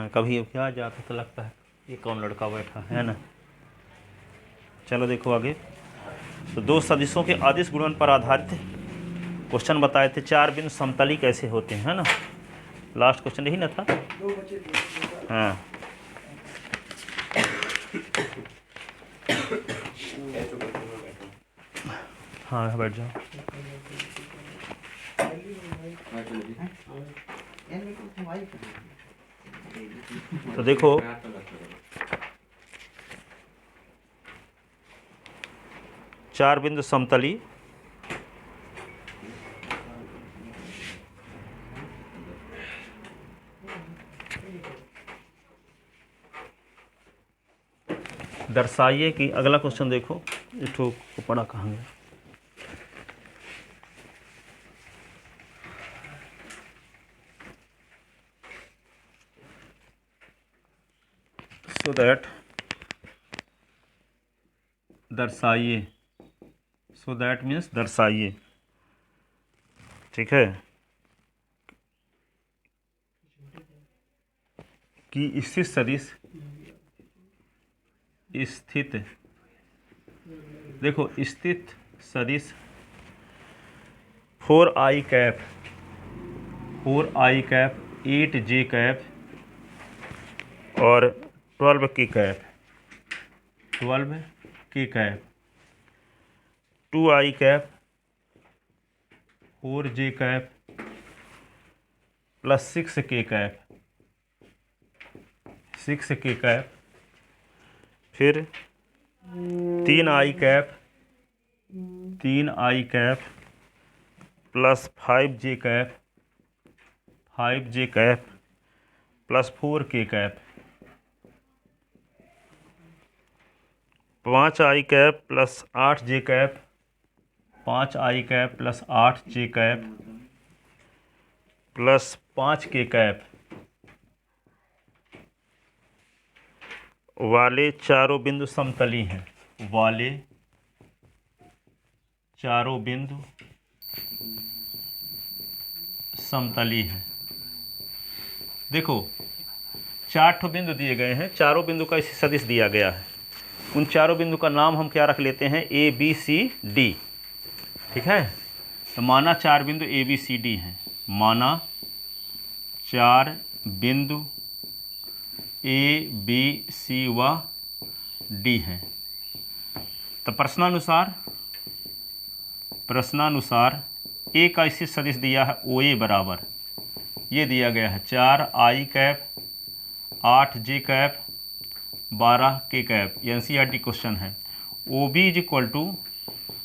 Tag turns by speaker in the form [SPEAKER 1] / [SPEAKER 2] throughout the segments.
[SPEAKER 1] हाँ, कभी क्या जाता तो लगता है ये कौन लड़का बैठा है ना। चलो देखो आगे। तो दो सदिशों के अदिश गुणन पर आधारित क्वेश्चन बताए थे। चार बिंदु समतली कैसे होते हैं, है ना। लास्ट क्वेश्चन यही ना था। हाँ हाँ बैठ जाओ। तो देखो चार बिंदु समतली दर्शाइए कि अगला क्वेश्चन देखो, इठो को पढ़ा कहाँ गया। सो दैट दर्शाइए, सो दैट मीन्स दर्शाइए, ठीक है, कि स्थित सदिश स्थित, देखो स्थित सदिश 4i कैप 8j कैप और 12k cap 2i cap 4j cap plus 6k cap फिर 3i cap plus 5j cap plus 4k cap 5i cap plus 8j cap 5i cap plus 8j cap plus 5k cap वाले चारों बिंदु समतली हैं, वाले चारों बिंदु समतली हैं। देखो 4 ठो बिंदु दिए गए हैं, चारों बिंदु का इसी सदिश दिया गया है। उन चारों बिंदु का नाम हम क्या रख लेते हैं, ए बी सी डी, ठीक है। तो माना 4 बिंदु ए बी सी डी हैं, माना 4 बिंदु ए बी सी व डी हैं। तो प्रश्नानुसार ए का स्थित सदिश दिया है ओ ए बराबर, ये दिया गया है 4i cap 8j cap 12k cap, NCERT question है। O B is equal to,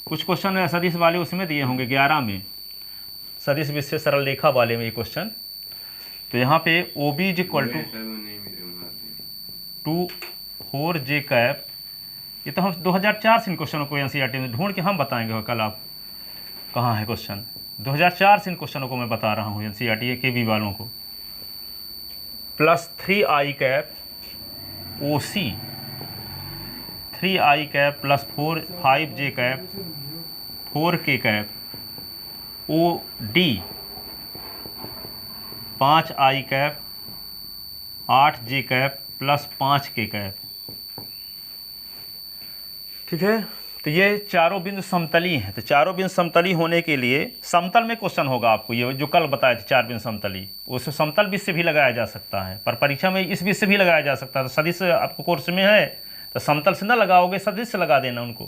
[SPEAKER 1] कुछ क्वेश्चन सदिश वाले उसमें दिए होंगे 11 में, सदिश विशेष सरल रेखा वाले में ये क्वेश्चन। तो यहाँ पे O B is equal to 4j cap, ये तो हम 2004 से इन क्वेश्चनों को NCERT में ढूंढ के हम बताएंगे कल, आप कहाँ है क्वेश्चन। 2004 से इन क्वेश्चनों को मैं बता रहा हूँ NCERT के भी वालों को। Plus 3i cap O C, 3i cap plus 5j cap 4k cap O D, 5i cap 8j cap plus 5k cap, ठीक है। तो ये चारों बिंदु समतली हैं। तो चारों बिंदु समतली होने के लिए समतल में क्वेश्चन होगा आपको, ये जो कल बताए थे 4 बिंदु समतली, उससे समतल बीज से भी लगाया जा सकता है, पर परीक्षा में इस बीज से भी लगाया जा सकता है। तो सदिश आपको कोर्स में है तो समतल से ना लगाओगे, सदिश से लगा देना उनको,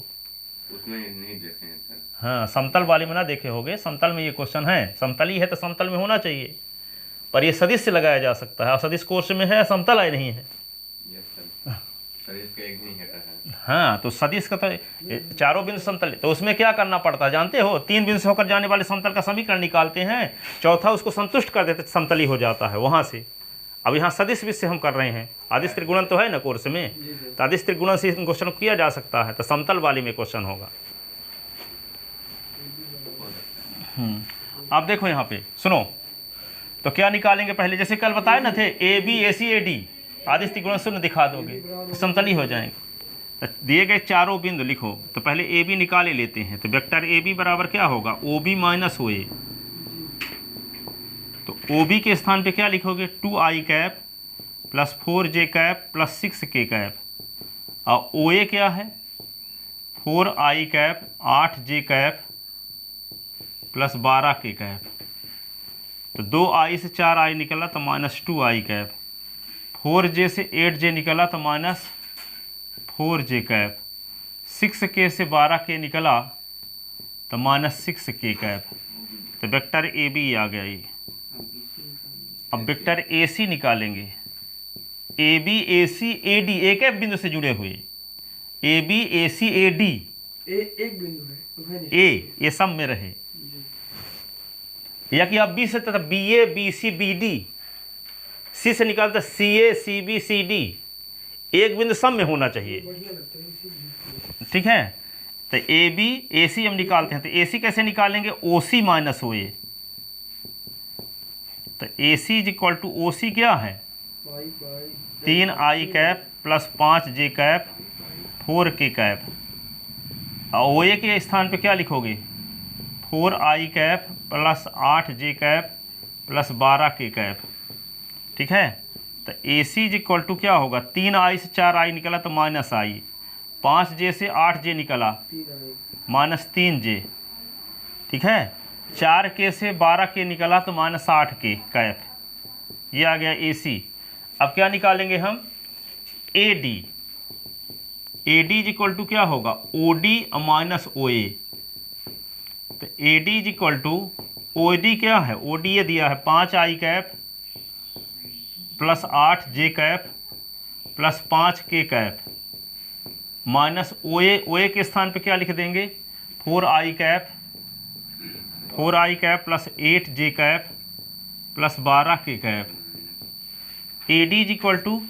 [SPEAKER 2] उसमें नहीं देखे हैं सर।
[SPEAKER 1] हाँ, समतल वाले में ना देखे होगे, समतल में ये क्वेश्चन है, समतली है तो समतल में होना चाहिए, पर ये सदिश से लगाया जा सकता है। और सदिश कोर्स में है, समतल आए नहीं है।
[SPEAKER 2] सदिश का एक नहीं हटा है।
[SPEAKER 1] हाँ, तो सदिश का तो चारों बिंदु समतल, तो उसमें क्या करना पड़ता है जानते हो, 3 बिंदु से होकर जाने वाले समतल का समीकरण निकालते हैं, चौथा उसको संतुष्ट कर देते, समतली हो जाता है वहाँ से। अब यहाँ सदिश विध से हम कर रहे हैं, आदिश त्रिगुणन तो है ना कोर्स में, तो आदिश त्रिगुणन से क्वेश्चन किया जा सकता है, तो समतल वाली में क्वेश्चन होगा। आप देखो यहाँ पे सुनो, तो क्या निकालेंगे पहले, जैसे कल बताए ना थे, A B A C A D, आदिश त्रिगुणन शून्य दिखा दोगे तो समतली हो जाएंगे। तो दिए गए चारों बिंदु लिखो, तो पहले ए बी निकाले लेते हैं। तो वेक्टर ए बी बराबर क्या होगा, ओ बी माइनस ओ ए। तो ओ बी के स्थान पे क्या लिखोगे, 2i cap plus 4j cap plus 6k cap, और OA क्या है 4i cap 8j cap plus 12k cap, तो 2i से 4i निकला तो -2i कैप, 4j से 8j निकला तो -4j कैप, 6k से 12k निकला तो -6k कैप, तो वेक्टर AB आ गया ये। अब वेक्टर AC निकालेंगे, AB AC AD एक एक बिंदु से जुड़े हुए, AB AC AD
[SPEAKER 3] एक बिंदु है
[SPEAKER 1] A ये सब में रहे, या कि अब B से तथा BA BC BD, C से निकालते CA CB CD, एक बिंदु सब में होना चाहिए,
[SPEAKER 3] बढ़िया लगता है इसी
[SPEAKER 1] ठीक है। तो AB AC हम निकालते हैं, तो AC कैसे निकालेंगे OC माइनस OA, तो AC is equal to OC क्या है
[SPEAKER 3] बाई
[SPEAKER 1] 3i cap plus 5j cap 4k cap, और OA के स्थान पे क्या लिखोगे 4i cap plus 8j cap plus 12k cap, ठीक है। तो AC इज इक्वल टू क्या होगा 3i से 4i निकला तो -i, 5j से 8j निकला -3j, ठीक है, 4k से 12k निकला तो -8k कैप, ये आ गया AC। अब क्या निकालेंगे हम AD, AD is equal to क्या होगा OD माइनस OA, तो AD is equal to OD क्या है OD ये दिया है 5i cap plus 8j cap plus 5k cap minus OA के स्थान पे क्या लिख देंगे 4i cap plus 8j cap plus 12k cap. AD is equal to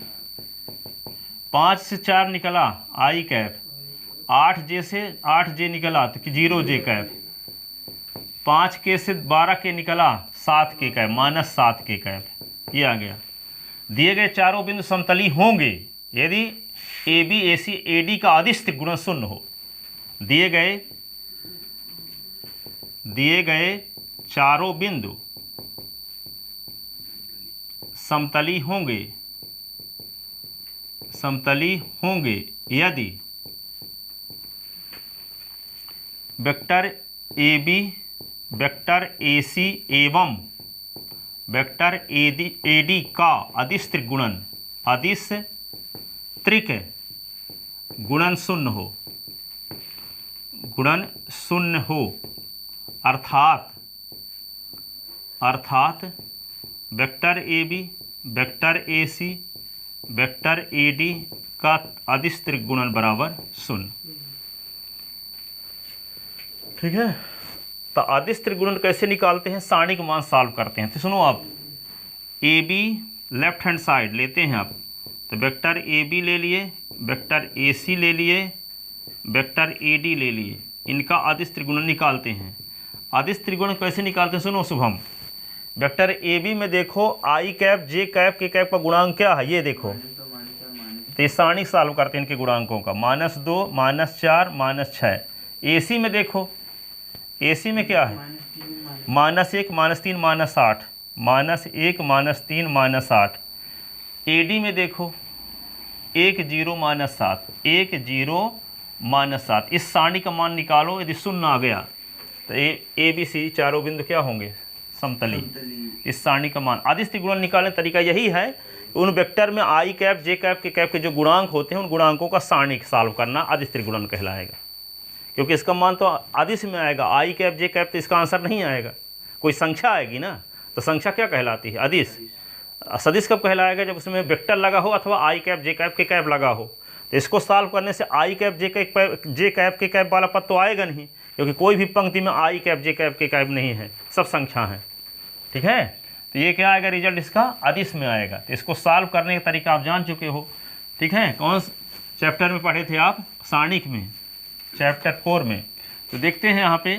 [SPEAKER 1] 5 से 4 निकला i कैप, 8j से 8j निकला तो 0j कैप, 5k से 12k निकला 7k कैप -7k कैप, ये आ गया। दिए गए चारों बिंदु समतली होंगे यदि AB AC AD का अदिश त्रिगुणन शून्य हो। दिए गए चारों बिंदु समतली होंगे यदि वेक्टर AB वेक्टर AC एवं वेक्टर AD का अदिश त्रिक गुणन शून्य हो, अर्थात vector AB vector AC vector AD का अदिश त्रिक गुणन बराबर 0, ठीक है। तो अदिश त्रिगुणन कैसे निकालते हैं सारणी का मान सॉल्व करते हैं। तो सुनो आप AB लेफ्ट हैंड साइड लेते हैं आप, तो वेक्टर AB ले लिए, वेक्टर AC ले लिए, वेक्टर AD ले लिए, इनका अदिश त्रिगुणन निकालते हैं। अदिश त्रिगुणन कैसे निकालते हैं सुनो शुभम, वेक्टर AB में देखो i कैप j कैप के कैप का गुणांक क्या है ये देखो, तो ये सारणी सॉल्व करते हैं इनके गुणांकों का -2 -4 -6। AC में देखो AC में क्या है -1 -3 -8 -1 -3 -8। AD में देखो 1 0 -7 1 0 -7। इस सारणी का मान निकालो, यदि 0 आ गया तो ABC चारों बिंदु क्या होंगे समतली। इस सारणी का मान अदिश त्रिगुणन निकालने का तरीका यही है, उन वेक्टर में i कैप j कैप के कैप के जो गुणांक होते हैं उन गुणांकों का सारणी सॉल्व करना अदिश त्रिगुणन कहलाएगा, क्योंकि इसका मान तो अदिश में आएगा, i कैप j कैप तो इसका आंसर नहीं आएगा, कोई संख्या आएगी ना, तो संख्या क्या कहलाती है अदिश। सदिश कब कहलाएगा जब उसमें वेक्टर लगा हो अथवा i कैप j कैप के कैप लगा हो। तो इसको सॉल्व करने से i कैप j कैप के कैप वाला पद तो आएगा नहीं, क्योंकि कोई भी पंक्ति में i कैप j कैप के कैप नहीं है, सब संख्या है, ठीक है। तो ये क्या आएगा रिजल्ट इसका अदिश में आएगा। तो इसको सॉल्व करने का तरीका आप जान चुके हो, ठीक है। कौन चैप्टर में पढ़े थे आप सारणिक में चैप्टर 4 में। तो देखते हैं यहाँ पे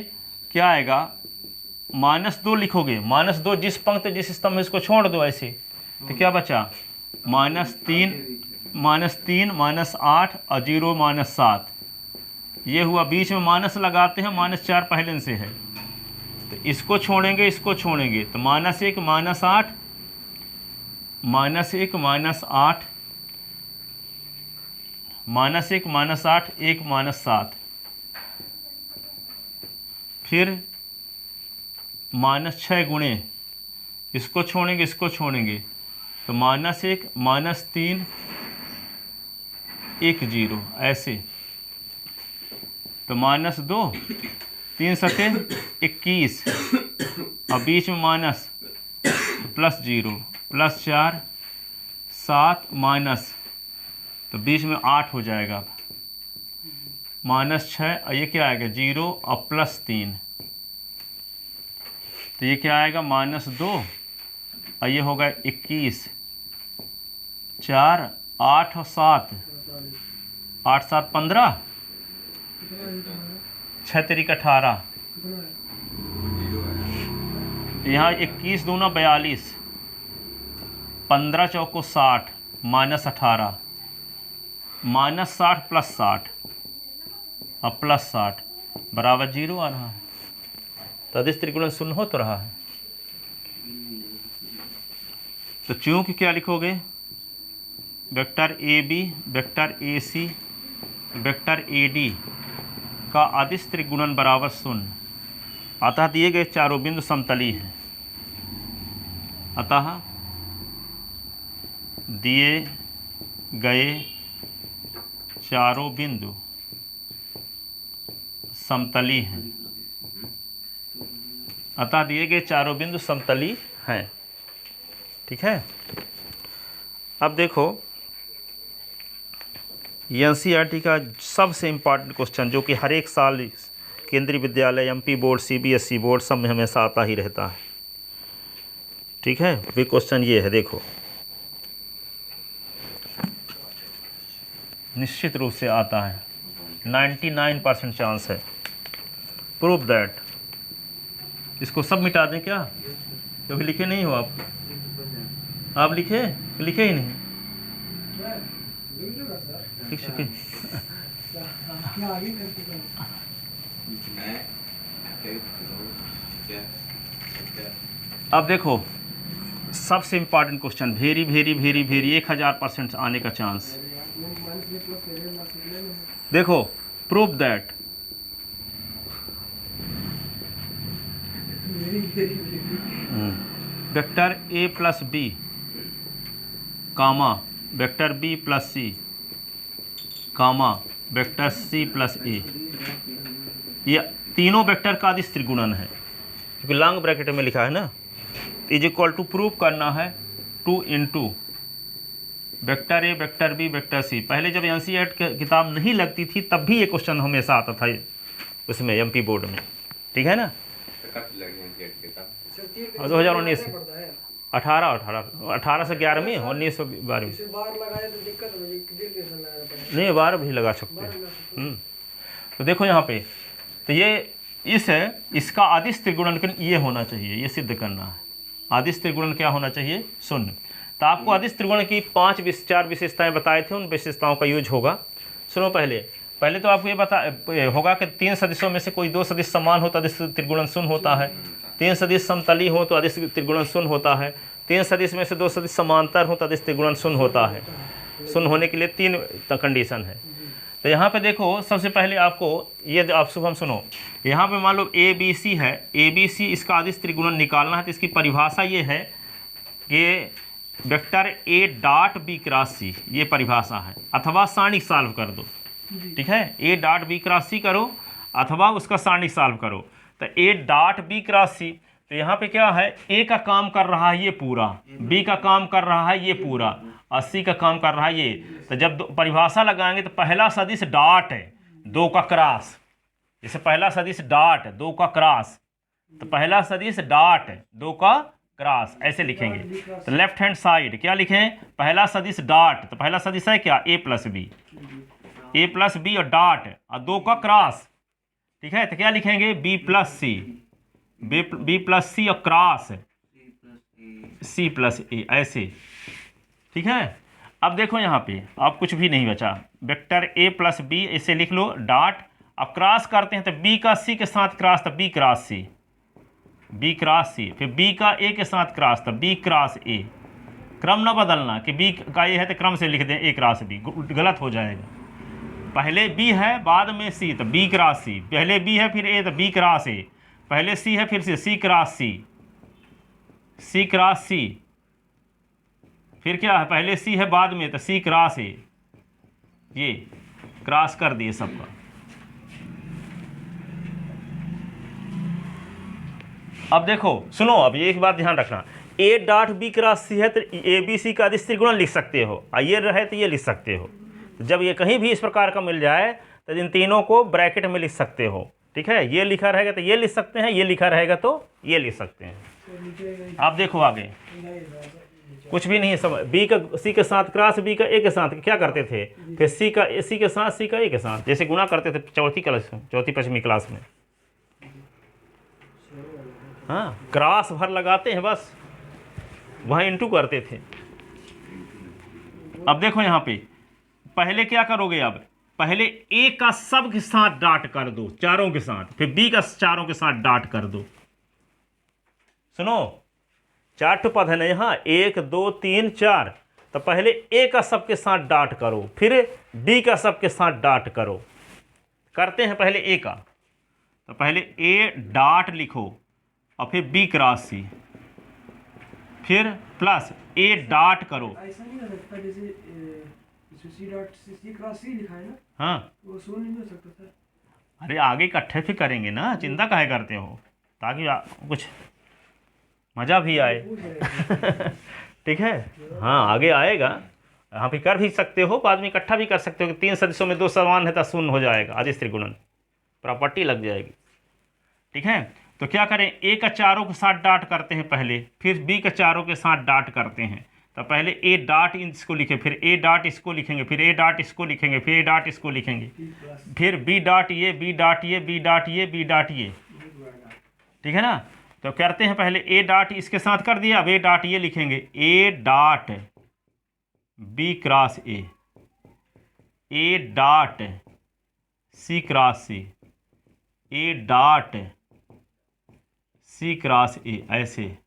[SPEAKER 1] क्या आएगा, -2 लिखोगे, -2 जिस पंक्ति जिस स्तंभ में इसको छोड़ दो ऐसे, तो क्या बचा -3 -8 और 0 -7, ये हुआ। बीच में माइनस लगाते हैं, -4 पहले से है, तो इसको छोड़ेंगे इसको छोड़ेंगे तो -1 -8 -1 -8 -1 -8 1 -7, फिर -6 गुणे, इसको छोड़ेंगे इसको छोड़ेंगे तो -1 -3 1 0 ऐसे, तो -2 3 सते 21 और बीच में माइनस +0 +4 7 माइनस, तो बीच में 8 हो जाएगा, -6 और ये क्या आएगा 0 और +3, तो ये क्या आएगा -2 और ये होगा 21 4 8 और 7 8 7 15 6 3 18, यहाँ 21 दूना 42 15 चौको 60 -18 -60 +60 और +60 बराबर 0 आ रहा है। तो अदिश त्रिगुणन शून्य हो तो रहा है। तो चूंकि क्या लिखोगे, vector AB vector AC vector AD का अदिश त्रिगुणन बराबर 0, अतः दिए गए चारों बिंदु समतली हैं। अतः दिए गए चारों बिंदु समतली हैं। अतः दिए गए चारों बिंदु समतली हैं। ठीक है। अब देखो एनसीईआरटी का सबसे इम्पॉर्टेंट क्वेश्चन, जो कि हर एक साल केंद्रीय विद्यालय, एमपी बोर्ड, सीबीएसई बोर्ड सब में हमेशा आता ही रहता है। ठीक है, वे क्वेश्चन ये है, देखो निश्चित रूप से आता है, 99% चांस है। प्रूव दैट, इसको सब मिटा दें क्या? कभी लिखे नहीं हो आप लिखे ही नहीं? ठीक है। अब देखो सबसे important question, very very very very 1000% आने का चांस। देखो prove that vector A + B comma vector B + C comma vector C + A, ये तीनों वेक्टर का अदिश त्रिगुणन है। क्योंकि लॉन्ग ब्रैकेट में लिखा है ना, इज इक्वल टू प्रूव करना है 2 × vector A vector B vector C। पहले जब एनसीईआरटी किताब नहीं लगती थी तब भी ये क्वेश्चन हमेशा आता था उसमें, एमपी बोर्ड में। ठीक है ना। 2019 18 से 11 में, 19 से 12 में नहीं, 12 भी लगा सकते हैं। तो देखो यहाँ पे, तो ये इसका अदिश त्रिगुणन ये होना चाहिए, ये सिद्ध करना है। अदिश त्रिगुणन क्या होना चाहिए? 0। तो आपको अदिश त्रिगुणन की 4 विशेषताएं बताए थे, उन विशेषताओं का यूज होगा। सुनो, पहले तो आपको ये होगा कि 3 सदिशों में से कोई 2 सदिश समान हो तो अदिश त्रिगुणन 0 होता है। 3 सदिश समतली हो तो अदिश त्रिगुणन 0 होता है। 3 सदिश में से 2 सदिश समांतर हो तो अदिश त्रिगुणन 0 होता है। 0 होने के लिए 3 कंडीशन है। तो यहाँ पे देखो, सबसे पहले आपको ये आप शुभम सुनो, यहाँ पे मान लो ABC है, ABC इसका अदिश त्रिगुणन निकालना है। तो इसकी परिभाषा ये है कि वेक्टर A.B × C, ये परिभाषा है, अथवा सारणिक सॉल्व कर दो। ठीक है, A.B × C करो अथवा उसका सारणिक सॉल्व करो। तो A.B × C, तो यहाँ पे क्या है, A का काम कर रहा है ये पूरा, B का काम कर रहा है ये पूरा, और C का काम कर रहा है ये। तो जब परिभाषा लगाएंगे तो पहला सदिश डॉट है 2 का क्रॉस, जैसे पहला सदिश डॉट 2 का क्रॉस, तो पहला सदिश डॉट 2 का क्रॉस ऐसे लिखेंगे। तो लेफ्ट हैंड साइड क्या लिखें, पहला सदिश डॉट, तो पहला सदिश है क्या, A + B और डॉट और 2 का क्रॉस। ठीक है, तो क्या लिखेंगे, B + C और क्रॉस C + A ऐसे। ठीक है। अब देखो यहाँ पे अब कुछ भी नहीं बचा, वेक्टर A + B ऐसे लिख लो, डॉट, अब क्रॉस करते हैं तो B का C के साथ क्रॉस, तो B × C, फिर B का A के साथ क्रॉस, तो B × A, क्रम ना बदलना कि बी का ये है तो क्रम से लिख दें ए क्रॉस बी, गलत हो जाएगा। पहले बी है बाद में सी तो बी क्रॉस सी, पहले बी है फिर ए तो बी क्रॉस ए, पहले सी है फिर सी क्रॉस सी, सी क्रॉस सी, फिर क्या है पहले सी है बाद में तो सी क्रॉस ए, ये क्रॉस कर दिए सबका। अब देखो सुनो, अब ये एक बात ध्यान रखना, ए डॉट बी क्रॉस सी है तो ए बी सी का अदिश त्रिगुणन लिख सकते हो, ये रहे तो ये लिख सकते हो। तो जब ये कहीं भी इस प्रकार का मिल जाए तो इन तीनों को ब्रैकेट में लिख सकते हो, ठीक है। ये लिखा रहेगा तो ये लिख सकते हैं, ये लिखा रहेगा तो ये लिख सकते हैं। आप देखो आगे कुछ भी नहीं है, सब बी का सी के साथ क्रॉस बी का ए के साथ क्या करते थे, फिर सी का सी के साथ सी का ए के साथ, जैसे गुणा करते थे चौथी पांचवी क्लास में। हाँ, क्रॉस भर लगाते हैं बस, वहाँ इंटू करते थे। अब देखो यहाँ पे पहले क्या करोगे, अब पहले ए का सब के साथ डॉट कर दो चारों के साथ, फिर बी का चारों के साथ डॉट कर दो। सुनो 4 ठो पद है ना यहाँ, 1 2 3 4, तो पहले ए का सब के साथ डॉट करो, फिर बी का सब के साथ डॉट करो। करते हैं पहले ए का, तो पहले ए डॉट लिखो और फिर बी क्रॉस सी, फिर प्लस ए डॉट करो।
[SPEAKER 3] ऐसा नहीं हो सकता जैसे सी डॉट सी क्रॉस सी लिखा है ना,
[SPEAKER 1] हाँ,
[SPEAKER 3] वो शून्य नहीं हो सकता सर।
[SPEAKER 1] अरे आगे इकट्ठे फिर करेंगे ना, चिंता काहे करते हो, ताकि कुछ मज़ा भी आए। ठीक है, हाँ आगे आएगा, यहाँ पे कर भी सकते हो, बाद में इकट्ठा भी कर सकते हो कि 3 सदिशों में 2 समान है तो शून्य हो जाएगा, अदिश त्रिगुणन प्रॉपर्टी लग जाएगी। ठीक है, तो क्या करें, ए का चारों के साथ डॉट करते हैं पहले, फिर बी का चारों के साथ डॉट करते हैं। तो पहले ए डॉट इसको लिखे, फिर ए डॉट इसको लिखेंगे, फिर ए डॉट इसको लिखेंगे, फिर ए डॉट इसको लिखेंगे, फिर बी डॉट ये, बी डॉट ये, बी डॉट ये, बी डॉट ये। ठीक है ना, तो करते हैं पहले ए डॉट इसके साथ कर दिया, अब ए डॉट ये लिखेंगे, A dot B cross A, A dot C cross C, A dot C cross A, ऐसे।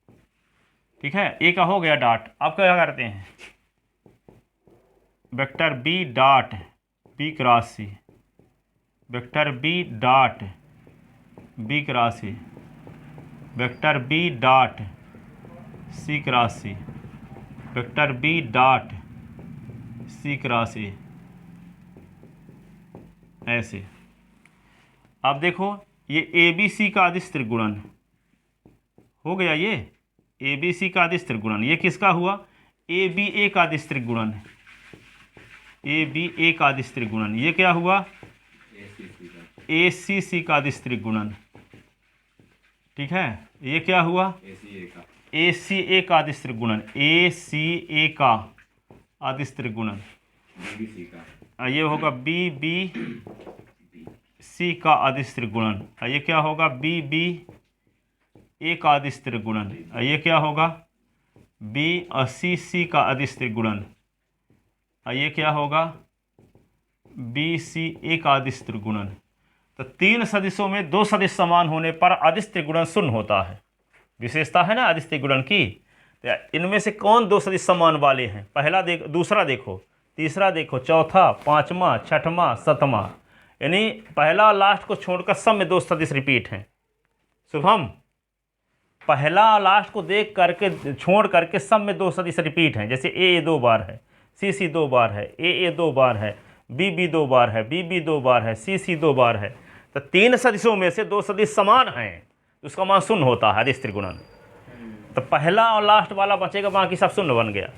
[SPEAKER 1] ठीक है, ए का हो गया डॉट। अब क्या करते हैं, vector B dot B cross C, vector B dot B cross C, vector B dot C cross C, vector B dot C cross A, ऐसे। अब देखो ये ए बी सी का अदिश त्रिगुणन हो गया, ये ए बी सी का अदिश त्रिगुणन। ये किसका हुआ, ए बी ए का अदिश त्रिगुणन, ए बी ए का अदिश त्रिगुणन। ये क्या हुआ, ए सी सी का अदिश त्रिगुणन। ठीक है, ये क्या हुआ, ए सी ए का अदिश त्रिगुणन, ए सी ए का अदिश त्रिगुणन। ये होगा बी बी सी का अदिश त्रिगुणन। ये क्या होगा, बी बी ए का अदिश त्रिगुणन। ये क्या होगा, बी सी सी का अदिश त्रिगुणन। ये क्या होगा, बी सी ए का अदिश त्रिगुणन। तो 3 सदिशों में 2 सदिश समान होने पर अदिश त्रिगुणन शून्य होता है। विशेषता है ना अदिश त्रिगुणन की। तो इनमें से कौन 2 सदिश समान वाले हैं, पहला देखो, दूसरा देखो, तीसरा देखो, चौथा, पांचवा, छठवां, सातवां, यानी पहला और लास्ट को छोड़कर सब में 2 सदिश रिपीट हैं। शुभम, पहला और लास्ट को देख करके छोड़ करके सब में 2 सदिश रिपीट हैं। जैसे ए 2 बार है, सी सी 2 बार है, ए 2 बार है, बी 2 बार है, बी 2 बार है, सी 2 बार है। तो 3 सदिशों में से 2 सदिश समान हैं, उसका मान शून्य होता है अदिश त्रिगुणन। तो पहला और लास्ट वाला बचेगा, बाकी सब शून्य बन गया।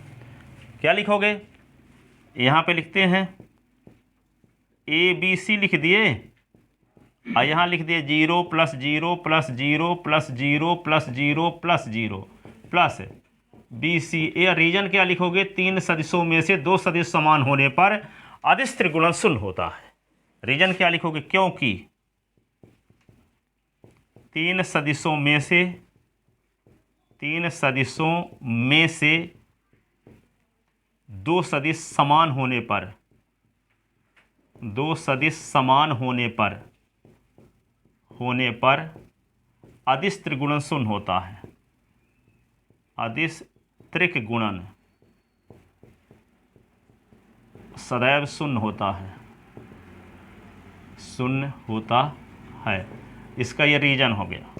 [SPEAKER 1] क्या लिखोगे, यहाँ पे लिखते हैं ए बी सी लिख दिए, और यहाँ लिख दिए 0 + 0 + 0 + 0 + 0 + 0 प्लस बी सी ए। रीजन क्या लिखोगे, 3 सदिशों में से 2 सदिश समान होने पर अदिश त्रिगुणन शून्य होता है। रीजन क्या लिखोगे, क्योंकि 3 सदिशों में से 2 सदिश समान होने पर, 2 सदिश समान होने पर अदिश त्रिगुणन शून्य होता है। अदिश त्रिक गुणन सदैव शून्य होता है, शून्य होता है। इसका ये रीजन हो गया।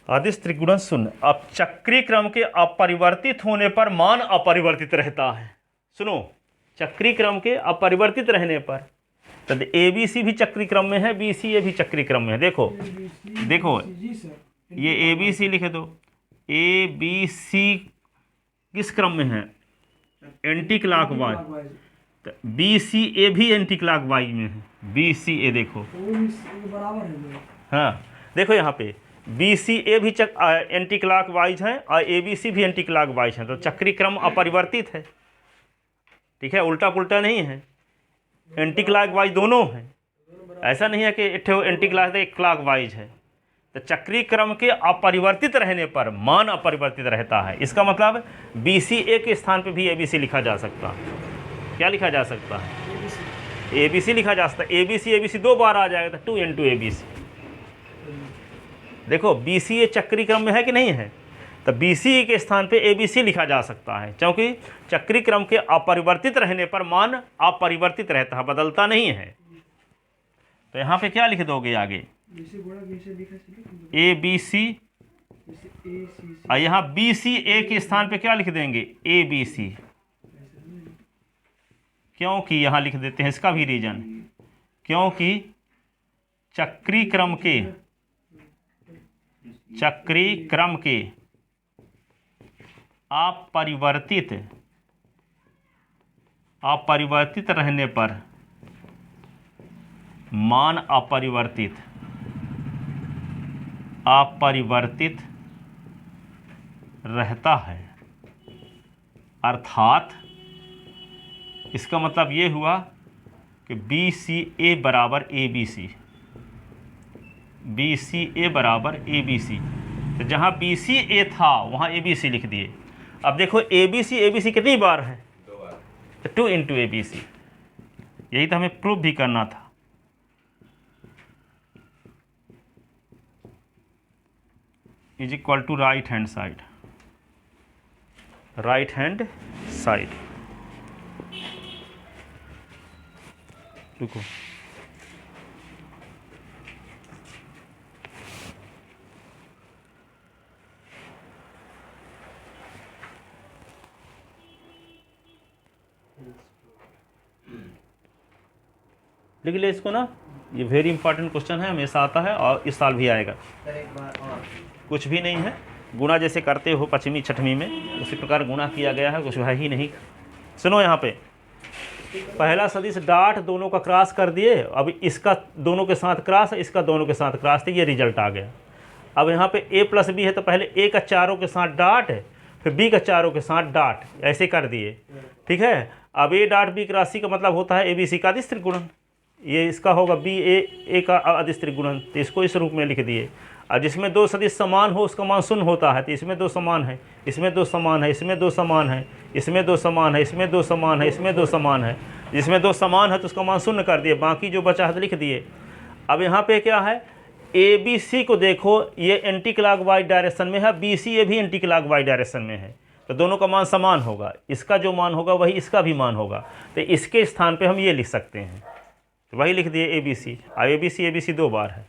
[SPEAKER 1] अदिश त्रिगुणन शून्य। अब चक्रीय क्रम के अपरिवर्तित होने पर मान अपरिवर्तित रहता है। सुनो, चक्रीय क्रम के अपरिवर्तित रहने पर, तो ए बी सी भी चक्रीय क्रम में है, बी सी ए भी चक्रीय क्रम में है। देखो देखो,
[SPEAKER 3] जी सर।
[SPEAKER 1] ये ए बी सी लिखे दो। ए बी सी किस क्रम में है? Anti clockwise. बी सी ए भी एंटी क्लॉकवाइज में है। बी सी ए देखो,
[SPEAKER 3] बराबर है।
[SPEAKER 1] हाँ देखो यहाँ पे बी सी ए भी एंटी क्लॉकवाइज है और ए बी सी भी एंटी क्लॉकवाइज है, तो चक्रीय क्रम अपरिवर्तित है। ठीक है, उल्टा पुल्टा नहीं है, एंटी क्लॉकवाइज दोनों है। ऐसा नहीं है कि एंटी क्लॉकवाइज है। तो चक्रीय क्रम के अपरिवर्तित रहने पर मान अपरिवर्तित रहता है। इसका मतलब बी सी ए के स्थान पे भी ए बी सी लिखा जा सकता है। क्या लिखा जा सकता है? ए बी सी लिखा जा सकता है। ए बी सी 2 बार आ जाएगा, 2 इंटू ए बी सी। देखो बी सी ए चक्रीय क्रम में है कि नहीं है, तो बी सी ए के स्थान पे ए बी सी लिखा जा सकता है, क्योंकि चक्रीय क्रम के अपरिवर्तित रहने पर मान अपरिवर्तित रहता है, बदलता नहीं है। तो यहाँ पे क्या लिख दोगे आगे? ए बी सी, और यहाँ बी सी ए के स्थान पे क्या लिख देंगे? A B C. क्योंकि यहाँ लिख देते हैं, इसका भी रीजन, क्योंकि चक्रीय क्रम के अपरिवर्तित रहने पर मान अपरिवर्तित रहता है। अर्थात इसका मतलब ये हुआ कि बी सी ए बराबर ए बी सी, बी सी ए बराबर ए बी सी। तो जहाँ बी सी ए था वहाँ ए बी सी लिख दिए। अब देखो ए बी सी कितनी बार है?
[SPEAKER 2] 2 बार।
[SPEAKER 1] तो 2 इंटू ए बी सी। यही तो हमें प्रूफ भी करना था। Is equal to right hand side, right hand side. रुको, लिख ले इसको ना, ये वेरी इंपॉर्टेंट क्वेश्चन है, हमेशा आता है और इस साल भी आएगा।
[SPEAKER 4] एक बार और
[SPEAKER 1] कुछ भी नहीं है, गुणा जैसे करते हो पश्चिमी छठवीं में उसी प्रकार गुणा किया गया है, कुछ है ही नहीं। सुनो यहाँ पे, पहला सदिश डॉट दोनों का क्रॉस कर दिए, अब इसका दोनों के साथ क्रॉस, इसका दोनों के साथ क्रॉस, तो ये रिजल्ट आ गया। अब यहाँ पे ए प्लस बी है तो पहले ए का चारों के साथ डॉट, फिर बी का चारों के साथ डॉट, ऐसे कर दिए। ठीक है, अब ए डॉट बी क्रॉस सी का मतलब होता है ए बी सी का अदिश त्रिगुणन। ये इसका होगा बी ए का अदिश त्रिगुणन, तो इसको इस रूप में लिख दिए। और जिसमें 2 सदिश समान हो उसका मान शून्य होता है, तो इसमें 2 समान है, इसमें 2 समान है, इसमें 2 समान है, इसमें 2 समान है, इसमें 2 समान है, इसमें 2 समान है। जिसमें 2 समान है तो उसका मान शून्य कर दिए, बाकी जो बचा है तो लिख दिए। अब यहाँ पे क्या है, ए बी सी को देखो, ये एंटी क्लॉकवाइज डायरेक्शन में है, बी सी ए भी एंटी क्लॉकवाइज डायरेक्शन में है, तो दोनों का मान समान होगा। इसका जो मान होगा वही इसका भी मान होगा, तो इसके स्थान पे हम ये लिख सकते हैं, तो वही लिख दिए ए बी सी। अब ए बी सी 2 बार है,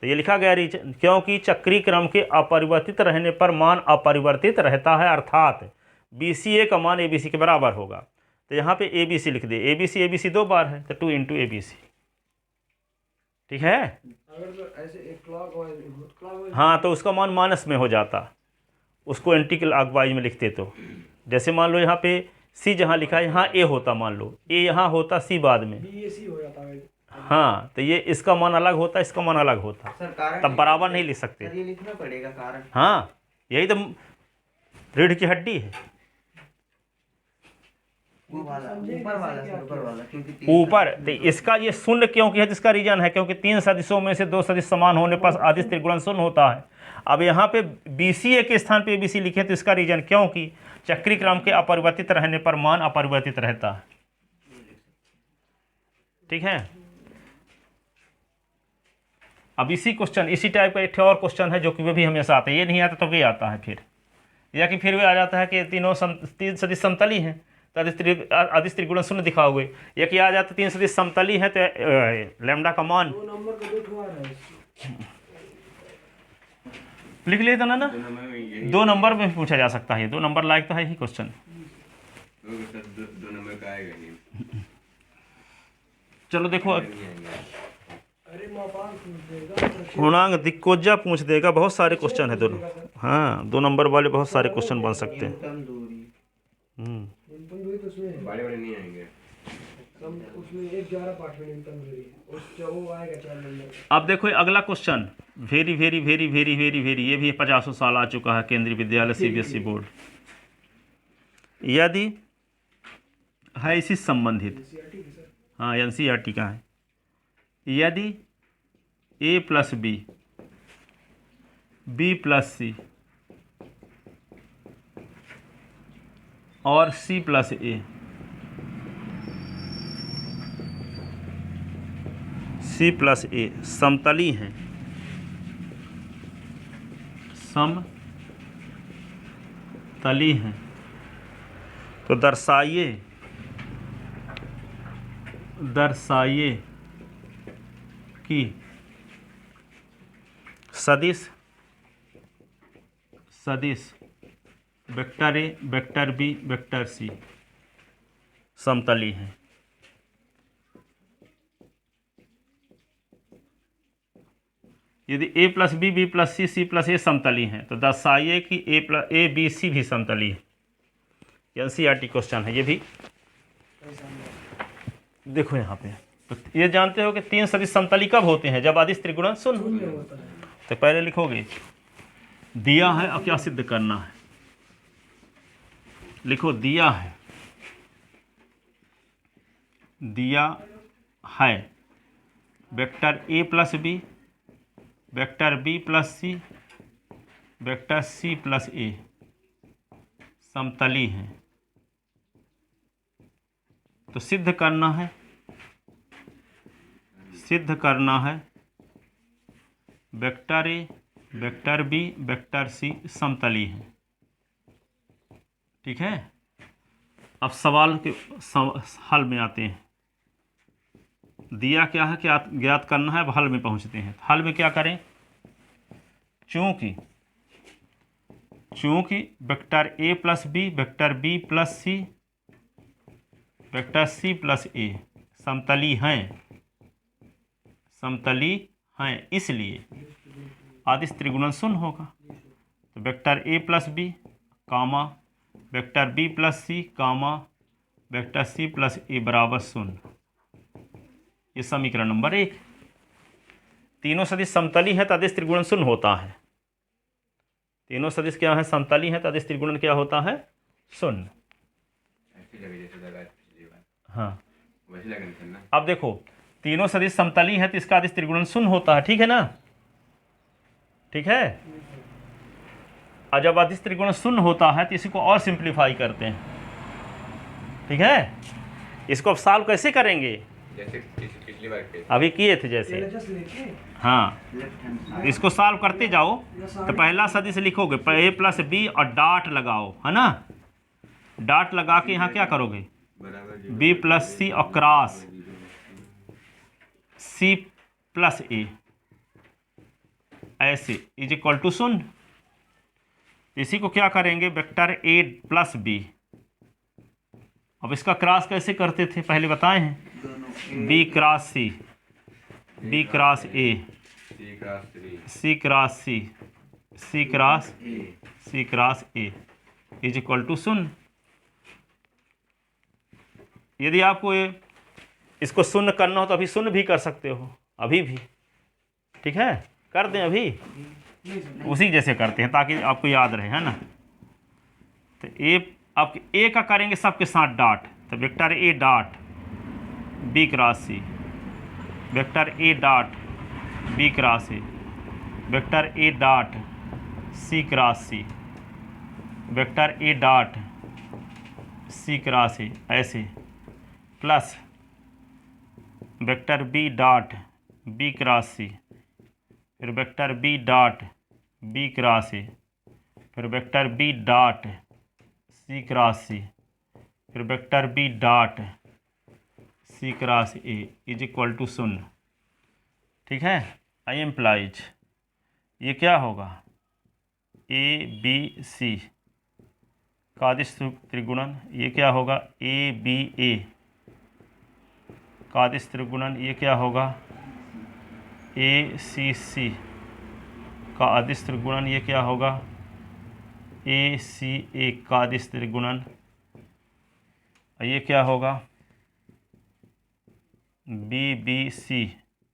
[SPEAKER 1] तो ये लिखा गया रीजन, क्योंकि चक्रीय क्रम के अपरिवर्तित रहने पर मान अपरिवर्तित रहता है, अर्थात बी सी ए का मान ए बी सी के बराबर होगा। तो यहाँ पे ए बी सी लिख दिए, ए बी सी 2 बार है, तो 2 इंटू ए बी सी। ठीक है,
[SPEAKER 3] अगर तो ऐसे एक क्लॉकवाइज
[SPEAKER 1] हाँ, तो उसका मान माइनस में हो जाता, उसको एंटी क्लॉकवाइज में लिखते। तो जैसे मान लो यहाँ पे सी जहाँ लिखा है, यहाँ ए होता, मान लो ए यहाँ होता, सी बाद में,
[SPEAKER 3] BAC हो जाता है।
[SPEAKER 1] हाँ, तो ये इसका मान अलग होता, इसका मान अलग होता,
[SPEAKER 4] सर कारण
[SPEAKER 1] तब बराबर नहीं लिख सकते।
[SPEAKER 4] सर ये लिखना पड़ेगा कारण।
[SPEAKER 1] हाँ, यही तो रीढ़ की हड्डी है।
[SPEAKER 4] वो वाला ऊपर वाला सर, ऊपर वाला, क्योंकि
[SPEAKER 1] ऊपर तो इसका ये शून्य क्योंकि है, जिसका रीजन है क्योंकि 3 सदिशों में से 2 सदिश समान होने पर अदिश त्रिगुणन शून्य होता है। अब यहाँ पे बी सी ए के स्थान पे ए बी सी लिखे, तो इसका रीजन क्योंकि चक्रीय क्रम के अपरिवर्तित रहने पर मान अपरिवर्तित रहता है। ठीक है, अब इसी क्वेश्चन, इसी टाइप का एक और क्वेश्चन है जो कि वे भी हमेशा आता है, ये नहीं आता तो वे आता है फिर, या कि फिर वे आ जाता है कि तीन सदिश समतली हैं, तो अदिश त्रिगुणन शून्य दिखाओगे। एक ये आ जाता 3 सदिश समतली है तो लैम्डा का मान
[SPEAKER 3] 2 नंबर का 2 ठो आ रहा है।
[SPEAKER 1] लिख लेता ना
[SPEAKER 2] 2 नंबर में यही
[SPEAKER 1] 2 नंबर में पूछा जा सकता है, 2 नंबर लायक तो है ही क्वेश्चन।
[SPEAKER 2] सर 2 नंबर का आएगा नहीं।
[SPEAKER 1] चलो देखो
[SPEAKER 2] नहीं आएगा।
[SPEAKER 3] अरे मापांक पूछ देगा तो
[SPEAKER 1] पूर्णांक दिक्कोजा पूछ देगा, बहुत सारे क्वेश्चन है दोनों। हाँ 2 नंबर वाले बहुत सारे क्वेश्चन बन सकते हैं।
[SPEAKER 4] न्यूनतम दूरी
[SPEAKER 3] न्यूनतम दूरी तो उसमें है।
[SPEAKER 2] बड़े नहीं आएंगे।
[SPEAKER 3] उसमें 11 पार्ट में न्यूनतम दूरी है, उस वो आएगा 4 नंबर का।
[SPEAKER 1] अब देखो अगला question very very very very very very, ये भी 50 साल आ चुका है, केंद्रीय विद्यालय CBSE बोर्ड। यदि है इसी संबंधित,
[SPEAKER 3] NCERT की सर।
[SPEAKER 1] हाँ NCERT का है, यदि A + B B + C और C + A C + A समतली हैं, समतली हैं, तो दर्शाइए कि सदिश vector A vector B vector C समतली हैं। यदि A + B B + C C + A समतली हैं तो दर्शाइए कि A B C भी समतली है। NCERT क्वेश्चन है ये भी। देखो यहाँ पे, तो ये जानते हो कि 3 सदिश समतली कब होते हैं? जब अदिश त्रिगुणन शून्य
[SPEAKER 3] शून्य होता है।
[SPEAKER 1] तो पहले लिखोगे दिया है, अब क्या सिद्ध करना है, लिखो दिया है vector A + B vector B + C vector C + A समतली हैं, तो सिद्ध करना है vector A vector B vector C समतली हैं। ठीक है, अब सवाल के हल में आते हैं। दिया क्या है, क्या ज्ञात करना है, अब हल में पहुंचते हैं। हल में क्या करें, चूंकि vector A + B vector B + C vector C + A समतली हैं, इसलिए अदिश त्रिगुणन शून्य होगा। तो vector A + B comma vector B + C comma vector C + A बराबर 0। ये समीकरण नंबर 1। तीनों सदिश समतली है तो अदिश त्रिगुणन शून्य होता है। तीनों सदिश क्या है, समतली है तो अदिश त्रिगुणन क्या होता है, शून्य।
[SPEAKER 2] ऐसे लगे जैसे लगा पिछली बार,
[SPEAKER 1] हाँ
[SPEAKER 2] वैसे लगा नहीं ना।
[SPEAKER 1] अब देखो तीनों सदिश समतली है तो इसका अदिश त्रिगुणन शून्य होता है, ठीक है ना, ठीक है। और जब अदिश त्रिगुणन शून्य होता है तो इसी को और सिंप्लीफाई करते हैं, ठीक है। इसको अब सॉल्व कैसे करेंगे,
[SPEAKER 2] जैसे पिछली बार के
[SPEAKER 1] अभी किए थे जैसे,
[SPEAKER 3] LHS लेके
[SPEAKER 1] हाँ
[SPEAKER 4] लेफ्ट हैंड साइड
[SPEAKER 1] इसको सॉल्व करते जाओ। तो पहला सदिश लिखोगे A + B और डॉट लगाओ, है ना, डॉट लगा के यहाँ क्या करोगे,
[SPEAKER 2] बराबर
[SPEAKER 1] B + C और क्रॉस C + A ऐसे = 0। इसी को क्या करेंगे, वेक्टर A + B। अब इसका क्रॉस कैसे करते थे पहले बताए हैं,
[SPEAKER 4] दोनों
[SPEAKER 1] B cross C B cross A
[SPEAKER 2] C cross 3
[SPEAKER 1] C cross C
[SPEAKER 2] A
[SPEAKER 1] C cross A = 0। यदि आपको इसको शून्य करना हो तो अभी शून्य भी कर सकते हो, अभी भी, ठीक है, कर दें अभी,
[SPEAKER 3] नहीं सर।
[SPEAKER 1] उसी जैसे करते हैं ताकि आपको याद रहे, है ना। तो आपके A का करेंगे सबके साथ डॉट, तो vector A dot B cross C vector A dot B cross A vector A dot C cross C vector A dot C cross A ऐसे, plus vector B dot B cross C फिर vector B dot B cross A फिर vector B dot C cross C फिर फिर vector B dot C cross A is equal to 0। ठीक है, आई employees ये क्या होगा, ए बी सी का अदिश त्रिगुणन, ये क्या होगा, ए बी ए का अदिश त्रिगुणन, ये क्या होगा, ए सी सी का अदिश त्रिगुणन, ये क्या होगा, ए सी ए का अदिश त्रिगुणन, ये क्या होगा, बी बी सी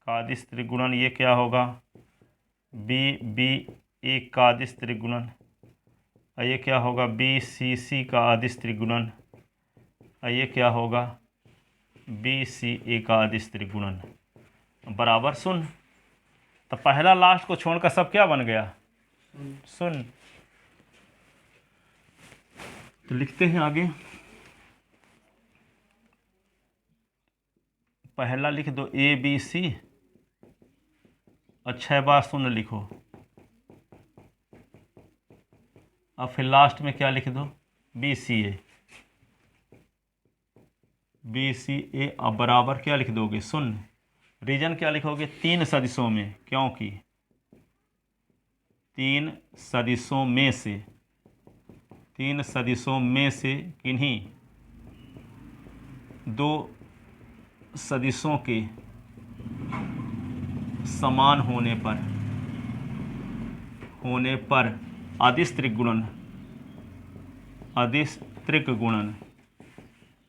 [SPEAKER 1] का अदिश त्रिगुणन, ये क्या होगा, बी बी ए का अदिश त्रिगुणन, ये क्या होगा, बी सी सी का अदिश त्रिगुणन, ये क्या होगा, बी सी ए का अदिश त्रिगुणन बराबर 0। तो पहला लास्ट को छोड़कर सब क्या बन गया, 0। तो लिखते हैं आगे, पहला लिख दो ए बी सी और 6 बार 0 लिखो। अब फिर लास्ट में क्या लिख दो, बी सी ए, बी सी ए अब बराबर क्या लिख दोगे, 0। रीजन क्या लिखोगे, 3 सदिशों में, क्योंकि 3 सदिशों में से, 3 सदिशों में से किन्हीं 2 सदिशों के समान होने पर अदिश त्रिगुणन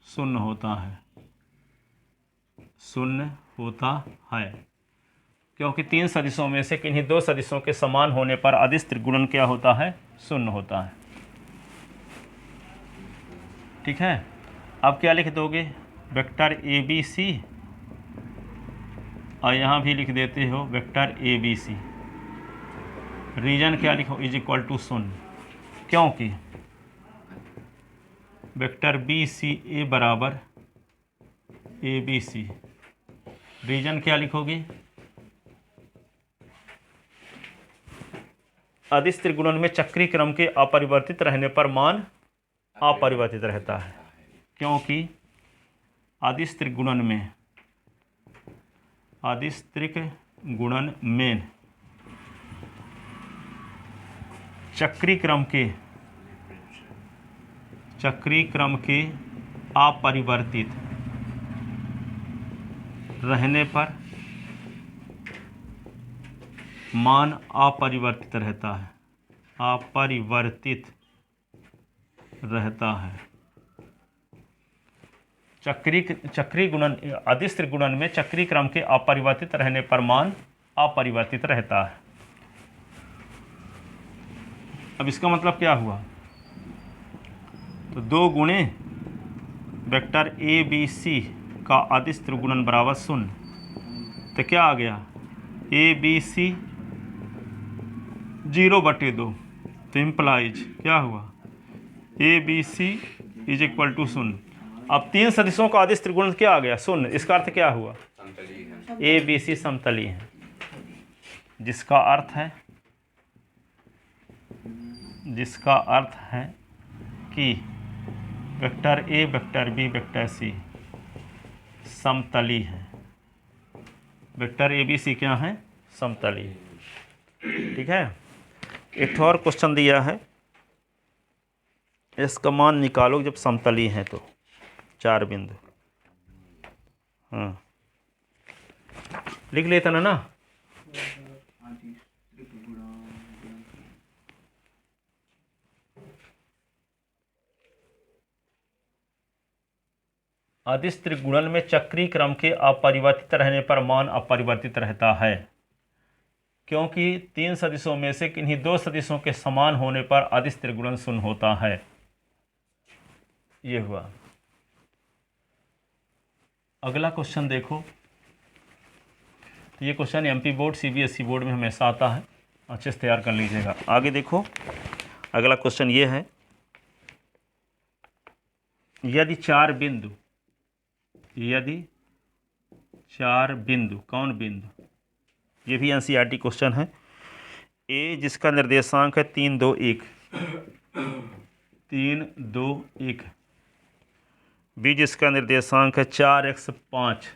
[SPEAKER 1] 0 होता है, 0 होता है, क्योंकि 3 सदिशों में से किन्हीं 2 सदिशों के समान होने पर अदिश त्रिगुणन क्या होता है, 0 होता है। ठीक है, अब क्या लिख दोगे, वेक्टर ए बी सी और यहाँ भी लिख देते हो vector A B C. Reason क्या लिखो, इज इक्वल टू 0, क्योंकि वेक्टर बी सी ए बराबर ए बी सी। रीजन क्या लिखोगे, अदिश त्रिगुणन में चक्रीय क्रम के अपरिवर्तित रहने पर मान अपरिवर्तित रहता है, क्योंकि अदिश त्रिगुणन में चक्रीय क्रम के अपरिवर्तित रहने पर मान अपरिवर्तित रहता है, चक्रीय गुणन, अदिश त्रिगुणन में चक्रीय क्रम के अपरिवर्तित रहने पर मान अपरिवर्तित रहता है। अब इसका मतलब क्या हुआ, तो 2 गुणे वेक्टर ए बी सी का अदिश त्रिगुणन बराबर 0। तो क्या आ गया, ए बी सी 0/2, तो इम्प्लाइज क्या हुआ, A B C is equal to 0। अब 3 सदिशों का अदिश त्रिगुणन क्या आ गया, 0। इसका अर्थ क्या हुआ, ए बी सी समतली है, जिसका अर्थ है कि vector A, vector B, vector C समतली है। वेक्टर ए बी सी क्या है, समतली। ठीक है, एक और क्वेश्चन दिया है, इसका मान निकालो जब समतली है तो 4 बिंदु। हाँ, लिख लेता ना अदिश त्रिगुणन में चक्रीय क्रम के अपरिवर्तित रहने पर मान अपरिवर्तित रहता है, क्योंकि 3 सदिशों में से किन्हीं 2 सदिशों के समान होने पर अदिश त्रिगुणन 0 होता है। ये हुआ। अगला क्वेश्चन देखो, तो ये question MP board, CBSE board में हमेशा आता है, अच्छे से तैयार कर लीजिएगा। आगे देखो, अगला क्वेश्चन ये है, यदि 4 बिंदु, कौन बिंदु, ये भी एनसीईआरटी क्वेश्चन है। ए जिसका निर्देशांक है 3 2 1, बी जिसका निर्देशांक है 4x5,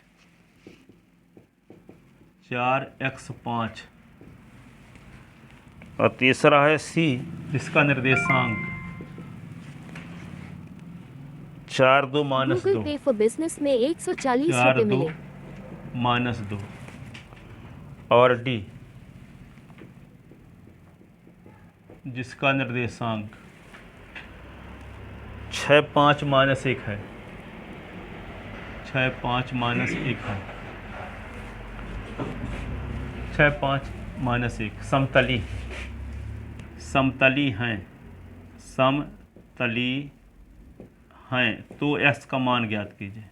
[SPEAKER 1] 4x5। और तीसरा है सी जिसका निर्देशांक 4 2 -2,
[SPEAKER 5] गूगल पे फॉर बिजनेस में 140
[SPEAKER 1] 4
[SPEAKER 5] रुपए
[SPEAKER 1] 2
[SPEAKER 5] मिले।
[SPEAKER 1] -2। और डी जिसका निर्देशांक 6 5 -1 है, 6 5 -1 है, 6 5 -1। समतली, समतली हैं, समतली हैं तो एक्स का मान ज्ञात कीजिए,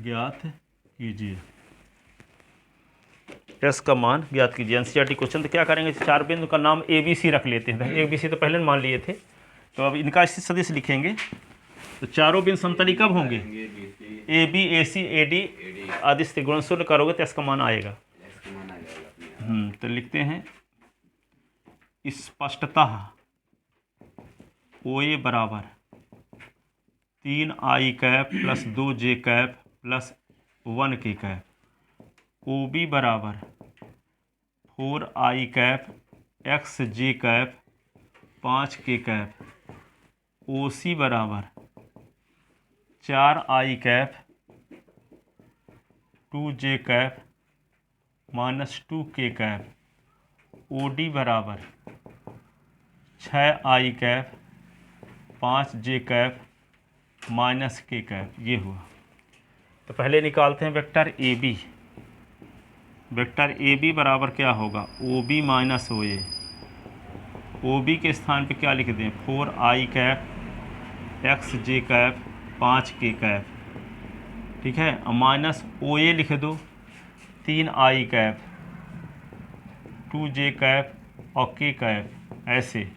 [SPEAKER 1] ज्ञात कीजिए, एक्स का मान ज्ञात कीजिए। NCERT question. तो क्या करेंगे, चार बिंदु का नाम ए बी सी रख लेते हैं। ए बी सी तो पहले मान लिए थे, तो अब इनका सदिश लिखेंगे। तो चारों बिंदु समतली कब होंगे, A B A C A D आदि त्रिगुण शून्य करोगे तो इसका मान आएगा। तो लिखते हैं स्पष्टतः ओ ए बराबर 3i cap plus 2j cap plus 1k cap, O B बराबर 4i cap xj cap 5k cap, O C बराबर 4i cap 2j cap minus 2k cap, O D बराबर 6i cap 5j cap minus k cap. ये हुआ। तो पहले निकालते हैं vector A B. Vector A B बराबर क्या होगा, O B minus O A. O B के स्थान पे क्या लिख दें, 4i cap xj cap 5k cap, ठीक है। माइनस ओ ए लिख दो 3i कैप 2j कैप और k कैप। ऐसे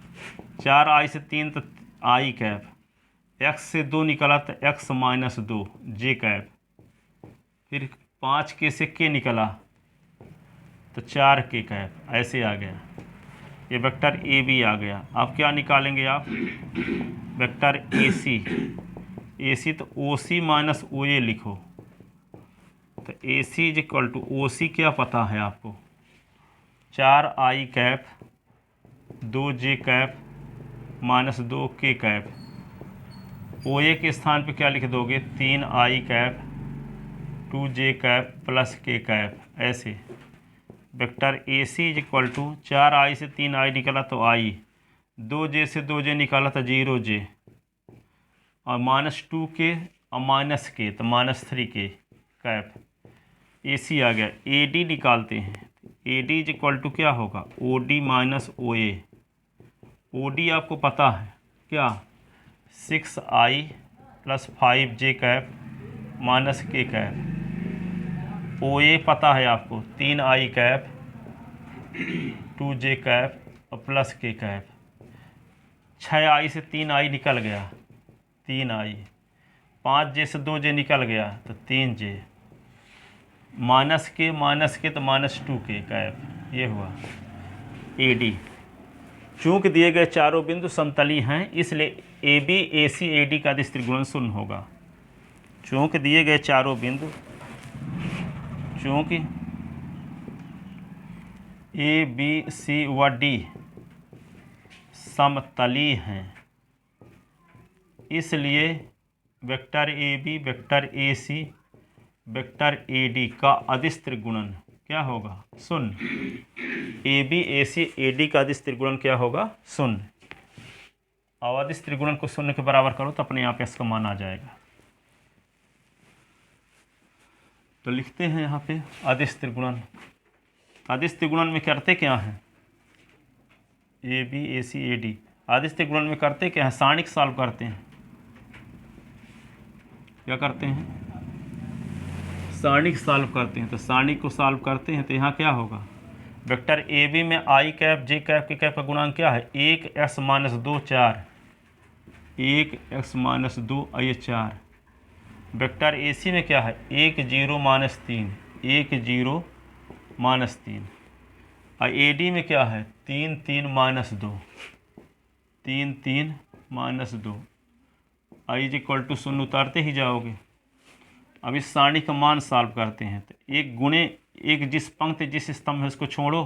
[SPEAKER 1] 4i से 3 तो i कैप, x से 2 निकला तो x माइनस 2 j कैप, फिर 5k से k निकला तो 4k कैप। ऐसे आ गया, ये वेक्टर ए बी आ गया। अब क्या निकालेंगे आप, वेक्टर ए सी। ए सी तो ओ सी माइनस ओ ए लिखो। तो A C is equal to O C क्या पता है आपको, 4i cap 2j cap minus 2k cap. O A के स्थान पे क्या लिख दोगे, 3i cap 2j cap plus k cap. ऐसे vector A C is equal to 4i से 3i निकला तो i, 2j से 2j निकाला तो 0j, और माइनस 2k और माइनस k तो minus 3k cap. A C आ गया। ए डी निकालते हैं। A D is equal to क्या होगा, O D minus O A. O D आपको पता है क्या, 6i plus 5j cap minus k cap. O A पता है आपको, 3i कैप 2j कैप और प्लस k कैप। 6i से 3i निकल गया, 3i, 5j से 2j निकल गया तो 3j, माइनस के तो माइनस 2k कैप। ये हुआ ए डी। चूँकि दिए गए चारों बिंदु समतली हैं इसलिए A B A C A D का अदिश त्रिगुणन शून्य होगा। चूँकि दिए गए चारों बिंदु, चूँकि ए बी सी व डी समतली हैं इसलिए vector A B vector A C vector A D का अदिश त्रिगुणन क्या होगा, शून्य। A B A C A D का अदिश त्रिगुणन क्या होगा, शून्य। और अदिश त्रिगुणन को शून्य के बराबर करो तो अपने आप इसका मान आ जाएगा। तो लिखते हैं यहाँ पे अदिश त्रिगुणन। अदिश त्रिगुणन में करते क्या हैं, A B A C A D. अदिश त्रिगुणन में करते क्या हैं, सारणिक सॉल्व करते हैं। क्या करते हैं, सारणिक सॉल्व करते हैं। तो सारणिक को सॉल्व करते हैं तो यहाँ क्या होगा, वेक्टर ए बी में आई कैप जे कैप के कैप का गुणांक क्या है, 1x माइनस 2 4, 1x माइनस 2 ये 4। वेक्टर ए सी में क्या है, 1 0 माइनस 3, 1 0 माइनस 3। और ए डी में क्या है, 3 3 minus 2, 3 3 minus 2 I is equal to 0 उतारते ही जाओगे। अब इस सारणी का मान सॉल्व करते हैं तो एक गुणे एक जिस पंक्ति जिस स्तंभ है उसको छोड़ो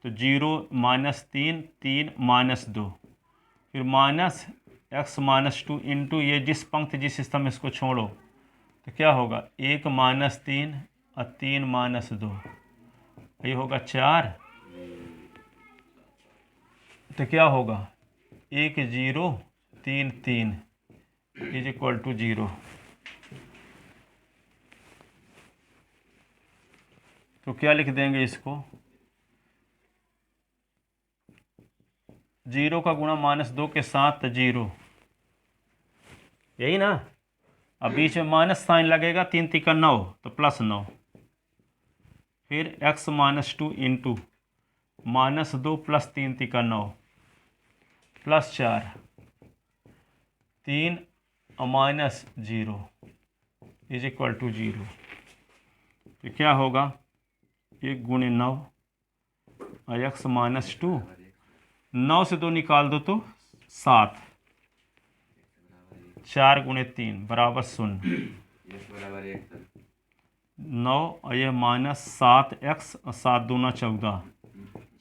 [SPEAKER 1] तो 0 माइनस 3 3 माइनस 2 फिर माइनस x माइनस 2 इंटू ये जिस पंक्ति जिस स्तंभ है इसको छोड़ो तो क्या होगा 1 माइनस 3 और 3 माइनस 2 ये होगा 4। तो क्या होगा 1 0 3 3 इज इक्वल टू 0। तो क्या लिख देंगे इसको 0 का गुणा माइनस 2 के साथ 0 यही ना। अब बीच में माइनस साइन लगेगा 3 3 9 तो प्लस 9 फिर x minus 2 into minus 2 plus 3 3 9 plus 4 3 और माइनस 0 इज इक्वल टू 0। तो क्या होगा 1 गुणे 9 और x माइनस 2 9 से 2 निकाल दो तो 7 4 गुणे 3 बराबर 0
[SPEAKER 2] x बराबर 1
[SPEAKER 1] 9 और ये माइनस 7x और 7 दूना 14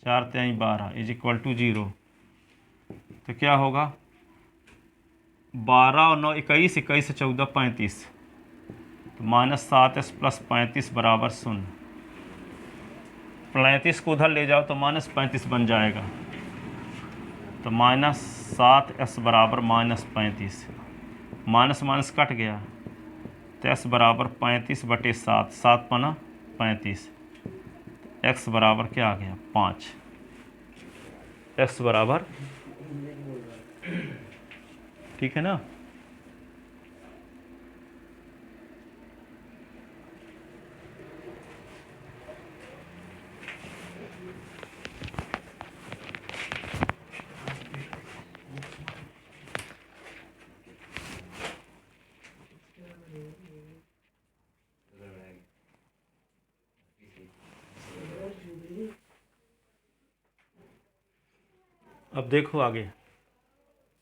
[SPEAKER 1] 4 3 12 इज इक्वल टू 0। तो क्या होगा 12 और 9 21 21 14 35 तो माइनस 7x प्लस 35 बराबर 0। 35 को उधर ले जाओ तो माइनस 35 बन जाएगा तो माइनस 7x बराबर माइनस 35 माइनस माइनस कट गया तो x बराबर 35 बटे 7 7 पना 35 x बराबर क्या आ गया 5 x बराबर ठीक है ना। अब देखो आगे